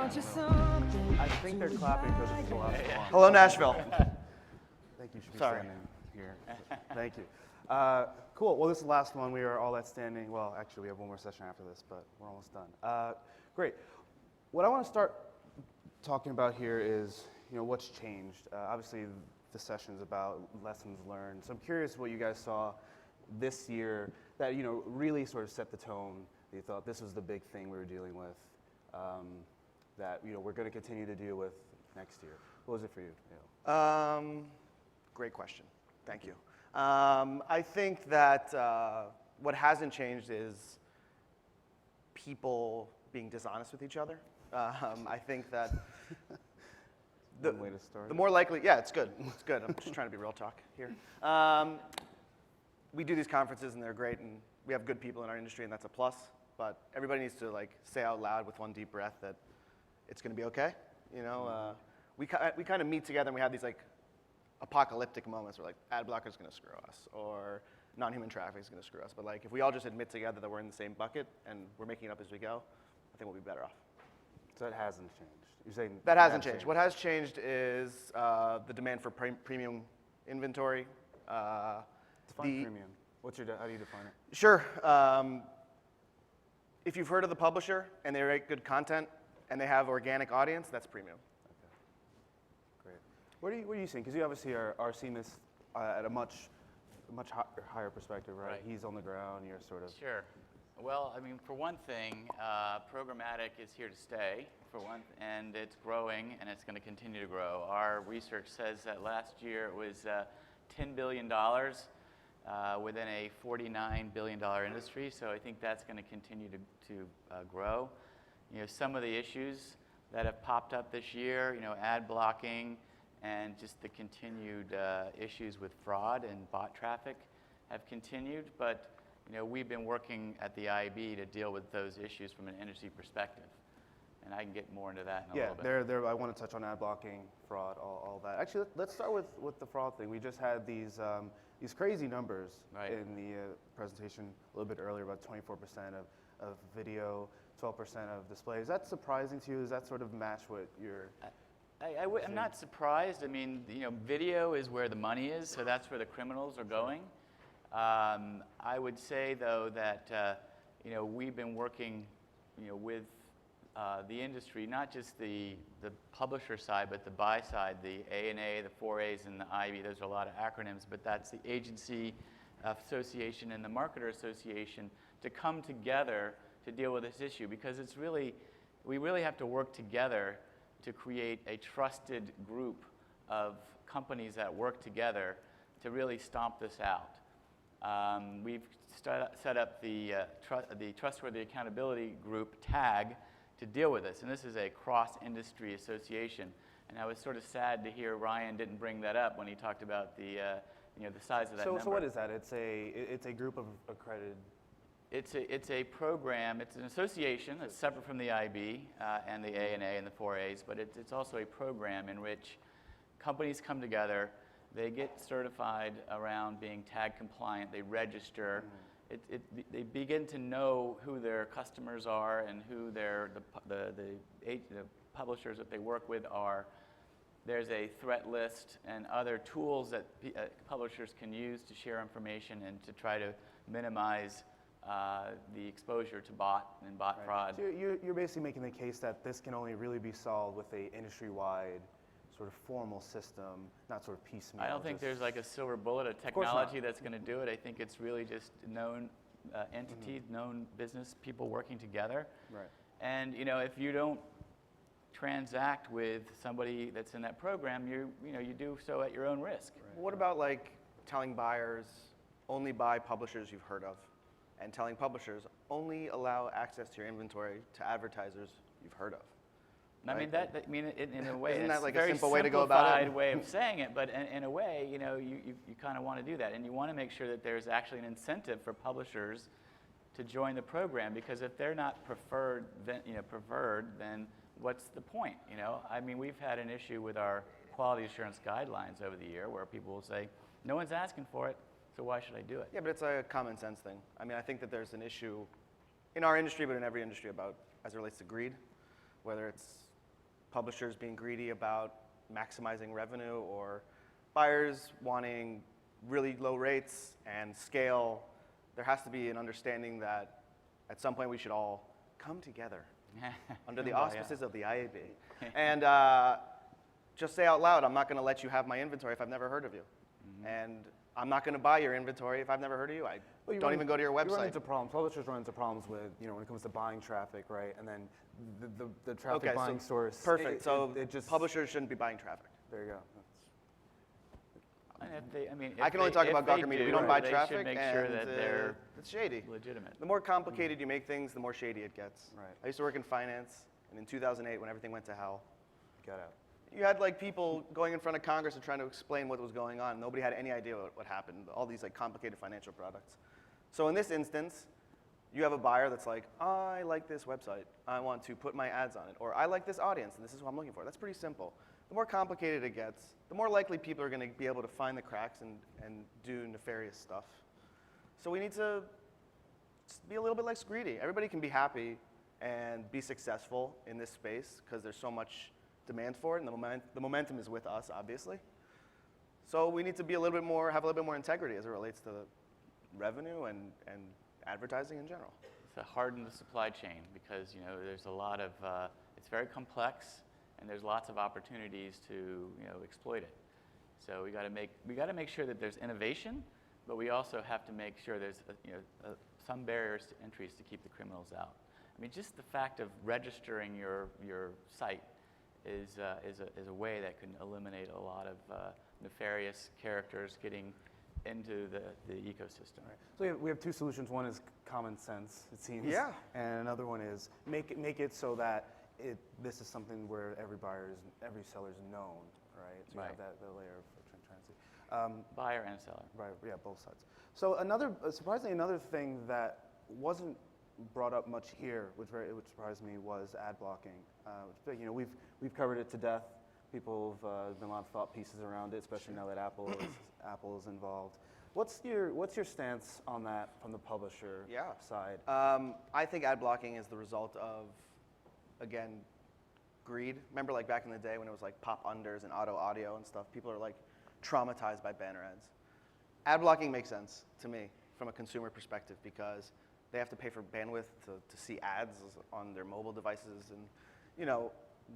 I think they're clapping because it's the last one. Hello, Nashville. Thank you. Should be Sorry. standing here. Thank you. Cool. Well, this is the last one. We are all that standing. Well, actually, we have one more session after this, but we're almost done. Great. What I want to start talking about here is, what's changed. Obviously, the session's about lessons learned. So I'm curious what you guys saw this year that really sort of set the tone. That you thought this was the big thing we were dealing with. That we're going to continue to deal with next year. What was it for you? Great question. Thank you. I think that what hasn't changed is people being dishonest with each other. I think that One way to start. the more likely, yeah, it's good. It's good. I'm just trying to be real talk here. We do these conferences and they're great, and we have good people in our industry, and that's a plus. But everybody needs to say out loud with one deep breath that it's going to be okay. We kind of meet together and we have these apocalyptic moments where ad blocker is going to screw us or non-human traffic is going to screw us. But if we all just admit together that we're in the same bucket and we're making it up as we go, I think we'll be better off. So that hasn't changed. You're saying that hasn't changed. What has changed is the demand for premium inventory. Define premium. How do you define it? Sure. If you've heard of the publisher and they write good content and they have organic audience, that's premium. Okay. Great. What are you seeing? Because you obviously are seeing this at a much higher perspective, right? He's on the ground. You're sort of. Sure. Well, for one thing, programmatic is here to stay, for one, and it's growing, and it's going to continue to grow. Our research says that last year it was $10 billion within a $49 billion industry, so I think that's going to continue to grow. Some of the issues that have popped up this year, ad blocking and just the continued issues with fraud and bot traffic have continued, but we've been working at the IAB to deal with those issues from an industry perspective, and I can get more into that in a little bit. Yeah, I want to touch on ad blocking, fraud, all that. Actually, let's start with the fraud thing. We just had these crazy numbers in the presentation a little bit earlier, about 24% of video, 12% of display. Is that surprising to you? Does that sort of match what you're I'm not surprised. Video is where the money is, so that's where the criminals are going. I would say, though, that we've been working with the industry, not just the publisher side, but the buy side, the A&A, the 4As, and the IB. Those are a lot of acronyms, but that's the agency association and the marketer association to come together to deal with this issue, because we really have to work together to create a trusted group of companies that work together to really stomp this out. We've set up the Trustworthy Accountability Group, TAG, to deal with this, and this is a cross-industry association. And I was sort of sad to hear Ryan didn't bring that up when he talked about the size of that number. So what is that? It's a group of accredited. It's a program. It's an association that's separate from the IB and the A&A and the 4As, but it's also a program in which companies come together. They get certified around being tag compliant. They register. They begin to know who their customers are and who the publishers that they work with are. There's a threat list and other tools that publishers can use to share information and to try to minimize the exposure to bot fraud. So you're basically making the case that this can only really be solved with a industry-wide sort of formal system, not sort of piecemeal. I don't think there's a silver bullet, a technology that's going to do it. I think it's really just known entities, known business people working together. Right. And if you don't transact with somebody that's in that program, you do so at your own risk. Right. What about telling buyers only buy publishers you've heard of, and telling publishers only allow access to your inventory to advertisers you've heard of? Right? In a way, isn't it's that a very simple way to go about it? simplified way of saying it, but in a way, you kind of want to do that, and you want to make sure that there's actually an incentive for publishers to join the program, because if they're not preferred, then what's the point? We've had an issue with our quality assurance guidelines over the year where people will say, no one's asking for it, so why should I do it? Yeah, but it's a common sense thing. I think that there's an issue in our industry, but in every industry, about as it relates to greed, whether it's publishers being greedy about maximizing revenue or buyers wanting really low rates and scale. There has to be an understanding that at some point we should all come together under the auspices of the IAB. And just say out loud, I'm not going to let you have my inventory if I've never heard of you. And I'm not going to buy your inventory if I've never heard of you. I don't even go to your website. You run into problems. Publishers run into problems with, when it comes to buying traffic, right? And then the traffic buying source. Perfect. So it just, publishers shouldn't be buying traffic. There you go. And if they, I mean, I can only talk about Gawker Media. We don't buy they traffic, should make and sure that they're it's shady. legitimate. The more complicated you make things, the more shady it gets. Right. I used to work in finance, and in 2008, when everything went to hell, Got out. you had like people going in front of Congress and trying to explain what was going on. Nobody had any idea what happened. All these like complicated financial products. So in this instance, you have a buyer that's like, I like this website. I want to put my ads on it. Or I like this audience, and this is what I'm looking for. That's pretty simple. The more complicated it gets, the more likely people are going to be able to find the cracks and do nefarious stuff. So we need to be a little bit less greedy. Everybody can be happy and be successful in this space because there's so much demand for it, and the momentum is with us, obviously. So we need to be have a little bit more integrity as it relates to revenue and advertising in general. To harden the supply chain because there's a lot of it's very complex and there's lots of opportunities to exploit it. So we got to make sure that there's innovation, but we also have to make sure there's some barriers to entries to keep the criminals out. I mean, just the fact of registering your site is a way that can eliminate a lot of nefarious characters getting into the ecosystem. Right. So we have two solutions. One is common sense, it seems. Yeah. And another one is make it so that this is something where every seller is known, right? So you have that layer of transparency. Buyer and seller. Right. Yeah, both sides. So surprisingly, another thing that wasn't brought up much here, which surprised me, was ad blocking. We've covered it to death. People have been a lot of thought pieces around it, especially now that Apple is involved. What's your stance on that from the publisher side? I think ad blocking is the result of, again, greed. Remember, like back in the day when it was like pop unders and auto audio and stuff. People are like traumatized by banner ads. Ad blocking makes sense to me from a consumer perspective because they have to pay for bandwidth to see ads on their mobile devices, and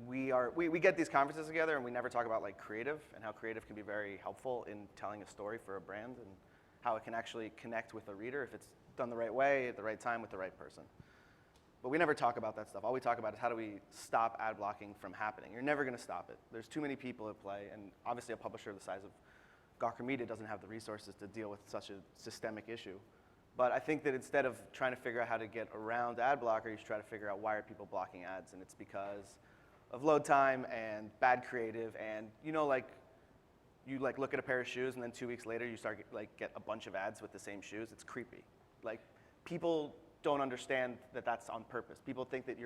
we get these conferences together and we never talk about like creative and how creative can be very helpful in telling a story for a brand and how it can actually connect with a reader if it's done the right way at the right time with the right person. But we never talk about that stuff. All we talk about is how do we stop ad blocking from happening. You're never going to stop it. There's too many people at play, and obviously a publisher the size of Gawker Media doesn't have the resources to deal with such a systemic issue. But I think that instead of trying to figure out how to get around ad blocker, you should try to figure out why are people blocking ads, and it's because of load time and bad creative, and you look at a pair of shoes and then 2 weeks later you start get a bunch of ads with the same shoes. It's creepy. Like people don't understand that that's on purpose. People think that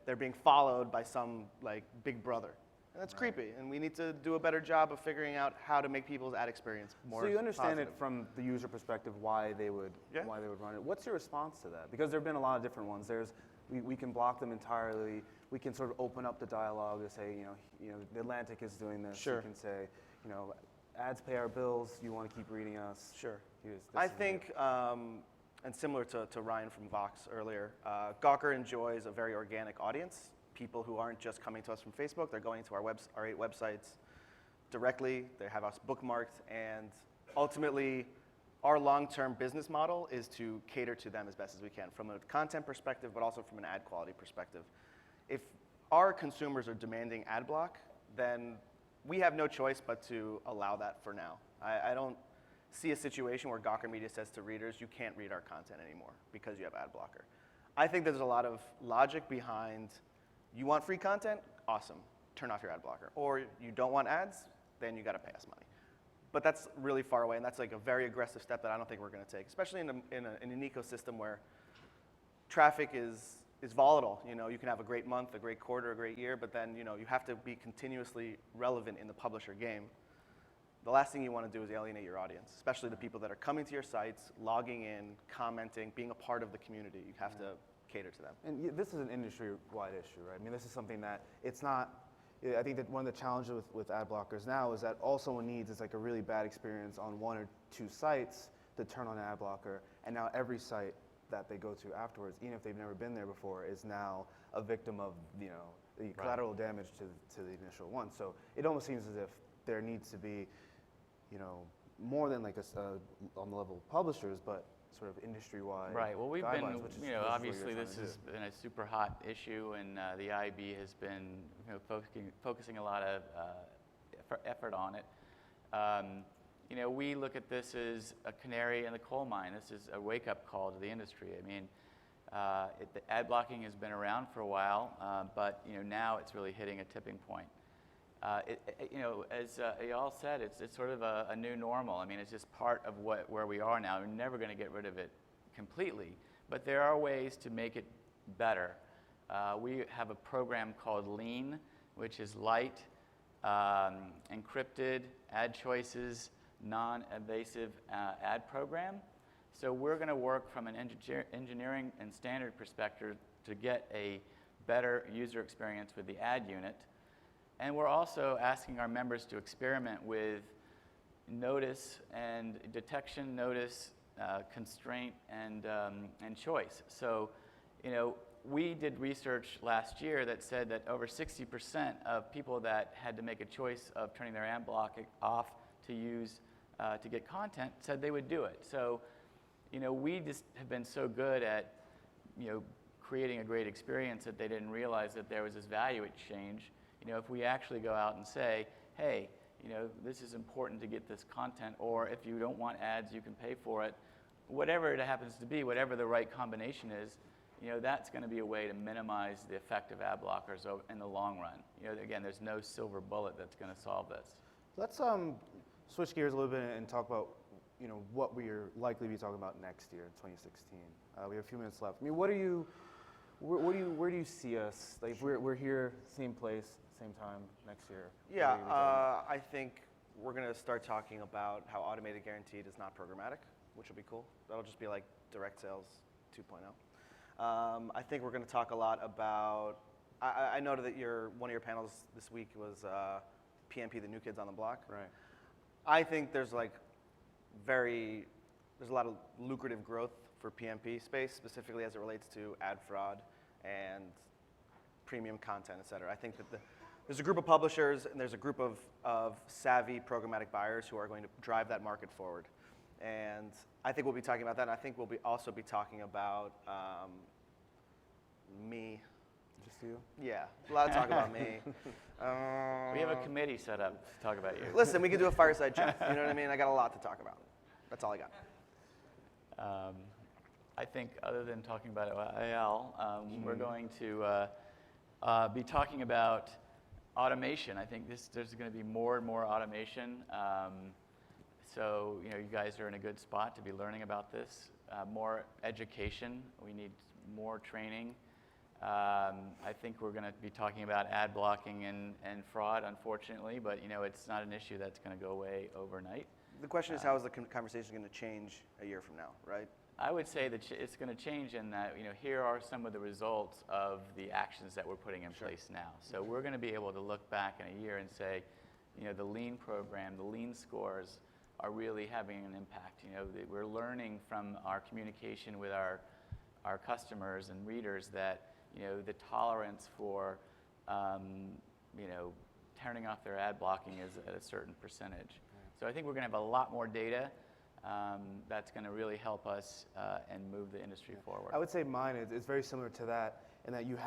they're being followed by some like big brother. And that's creepy, and we need to do a better job of figuring out how to make people's ad experience more So you understand positive. it from the user perspective why they would run it. What's your response to that? Because there have been a lot of different ones. We can block them entirely. We can sort of open up the dialogue and say, the Atlantic is doing this. Sure. You can say, ads pay our bills. You want to keep reading us. Sure. I think, and similar to Ryan from Vox earlier, Gawker enjoys a very organic audience. People who aren't just coming to us from Facebook, they're going to our 8 websites directly. They have us bookmarked, and ultimately, our long-term business model is to cater to them as best as we can from a content perspective, but also from an ad quality perspective. If our consumers are demanding ad block, then we have no choice but to allow that for now. I don't see a situation where Gawker Media says to readers, you can't read our content anymore because you have ad blocker. I think there's a lot of logic behind, you want free content? Awesome, turn off your ad blocker. Or you don't want ads? Then you gotta pay us money. But that's really far away, and that's like a very aggressive step that I don't think we're gonna take, especially in an ecosystem where traffic is volatile. You can have a great month, a great quarter, a great year, but then you have to be continuously relevant in the publisher game. The last thing you want to do is alienate your audience, especially the people that are coming to your sites, logging in, commenting, being a part of the community. You have to cater to them. And this is an industry-wide issue, right? I mean, this is something that it's not. I think that one of the challenges with ad blockers now is that all someone needs is like a really bad experience on 1 or 2 sites to turn on an ad blocker, and now every site that they go to afterwards, even if they've never been there before, is now a victim of the collateral damage to the initial one. So it almost seems as if there needs to be, more than like on the level of publishers, but sort of industry-wide. Right. Well, we've guidelines, been, which is- you which know, is what obviously you're this trying has to do. been a super hot issue, and the IAB has been, focusing a lot of effort on it. We look at this as a canary in the coal mine. This is a wake-up call to the industry. I mean, the ad blocking has been around for a while, but now it's really hitting a tipping point. As Eyal said, it's sort of a new normal. I mean, it's just part of where we are now. We're never going to get rid of it completely, but there are ways to make it better. We have a program called Lean, which is light, encrypted, ad choices, non-invasive ad program. So we're going to work from an engineering and standard perspective to get a better user experience with the ad unit. And we're also asking our members to experiment with notice and detection, notice, constraint, and choice. So, we did research last year that said that over 60% of people that had to make a choice of turning their ad block off to use to get content said they would do it. So, we just have been so good at, creating a great experience that they didn't realize that there was this value exchange. If we actually go out and say, hey, this is important to get this content, or if you don't want ads, you can pay for it, whatever it happens to be, whatever the right combination is, that's going to be a way to minimize the effect of ad blockers in the long run. Again, there's no silver bullet that's going to solve this. Let's switch gears a little bit and talk about what we are likely to be talking about next year in 2016. We have a few minutes left. I mean, where do you see us? Like, we're here, same place, same time next year. Yeah, I think we're going to start talking about how automated guaranteed is not programmatic, which will be cool. That'll just be like direct sales 2.0. I think we're going to talk a lot about, I noted that one of your panels this week was PMP, the new kids on the block. Right. I think there's a lot of lucrative growth for PMP space, specifically as it relates to ad fraud and premium content, et cetera. I think that there's a group of publishers and there's a group of savvy programmatic buyers who are going to drive that market forward. And I think we'll be talking about that. And I think we'll also be talking about me. Just you? Yeah, a lot of talk about me. We have a committee set up to talk about you. Listen, we can do a fireside chat. You know what I mean? I got a lot to talk about. That's all I got. I think other than talking about Eyal, we're going to be talking about automation. I think there's going to be more and more automation. So you guys are in a good spot to be learning about this. More education. We need more training. I think we're going to be talking about ad blocking and fraud, unfortunately, but it's not an issue that's going to go away overnight. The question is, how is the conversation going to change a year from now, right? I would say that it's going to change in that, here are some of the results of the actions that we're putting in place now. So we're going to be able to look back in a year and say, the Lean program, the Lean scores are really having an impact. We're learning from our communication with our customers and readers that, the tolerance for, turning off their ad blocking is at a certain percentage. So I think we're going to have a lot more data that's going to really help us and move the industry forward. I would say mine is very similar to that, in that you're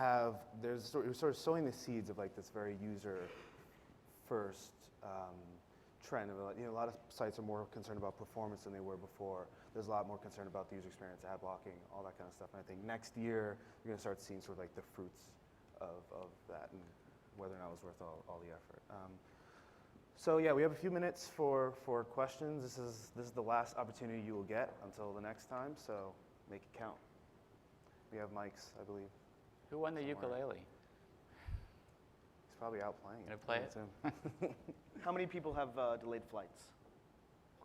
sort of sowing the seeds of like this very user-first trend. A lot of sites are more concerned about performance than they were before. There's a lot more concern about the user experience, ad blocking, all that kind of stuff. And I think next year you're going to start seeing sort of like the fruits of that and whether or not it was worth all the effort. So yeah, we have a few minutes for questions. This is the last opportunity you will get until the next time, so make it count. We have mics, I believe. Who won the somewhere. ukulele? He's probably out playing. Gonna play it? It's him. How many people have delayed flights?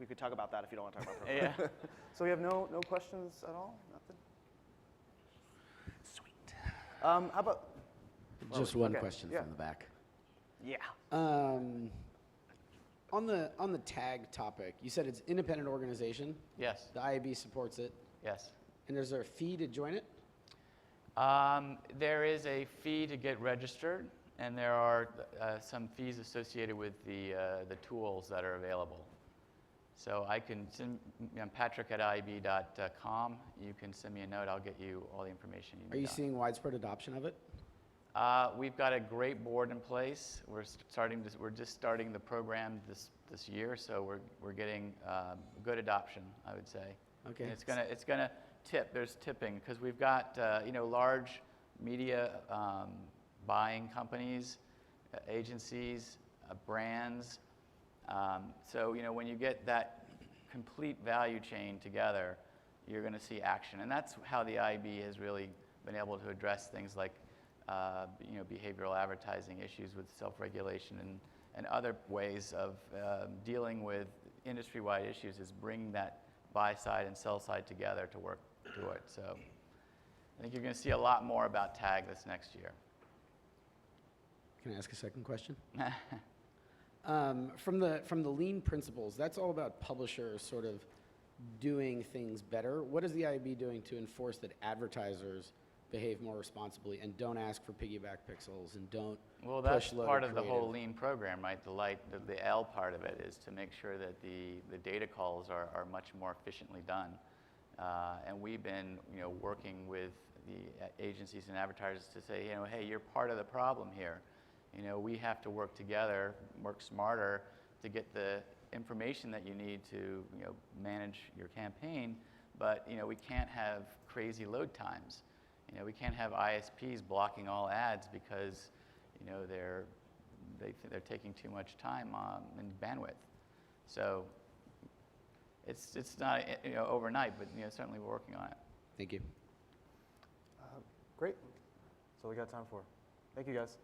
We could talk about that if you don't want to talk about Yeah. So we have no questions at all? Nothing? How about? Just one okay, question yeah. from the back. Yeah. On the tag topic, you said it's independent organization. Yes, The IAB supports it, yes. and is there a fee to join it? There is a fee to get registered, and there are some fees associated with the tools that are available. So I can send, patrick@iab.com. You can send me a note. I'll get you all the information you need. Are you seeing widespread adoption of it? We've got a great board in place. We're just starting the program this year, so we're getting good adoption, I would say. Okay. And it's gonna tip. There's tipping because we've got large media buying companies, agencies, brands. So when you get that complete value chain together, you're going to see action, and that's how the IAB has really been able to address things like behavioral advertising issues with self-regulation and other ways of dealing with industry-wide issues, is bringing that buy side and sell side together to work through it. So I think you're going to see a lot more about tag this next year. Can I ask a second question? From the lean principles, that's all about publishers sort of doing things better. What is the IAB doing to enforce that advertisers behave more responsibly and don't ask for piggyback pixels and don't Well, that's push loaded part of the whole creative? lean program, right? The L part of it is to make sure that the data calls are much more efficiently done. And we've been working with the agencies and advertisers to say, hey, you're part of the problem here. We have to work together, work smarter to get the information that you need to manage your campaign, but we can't have crazy load times. We can't have ISPs blocking all ads because they're taking too much time and bandwidth. So it's not overnight, but certainly we're working on it. Thank you. Great. That's all we got time for. Thank you, guys.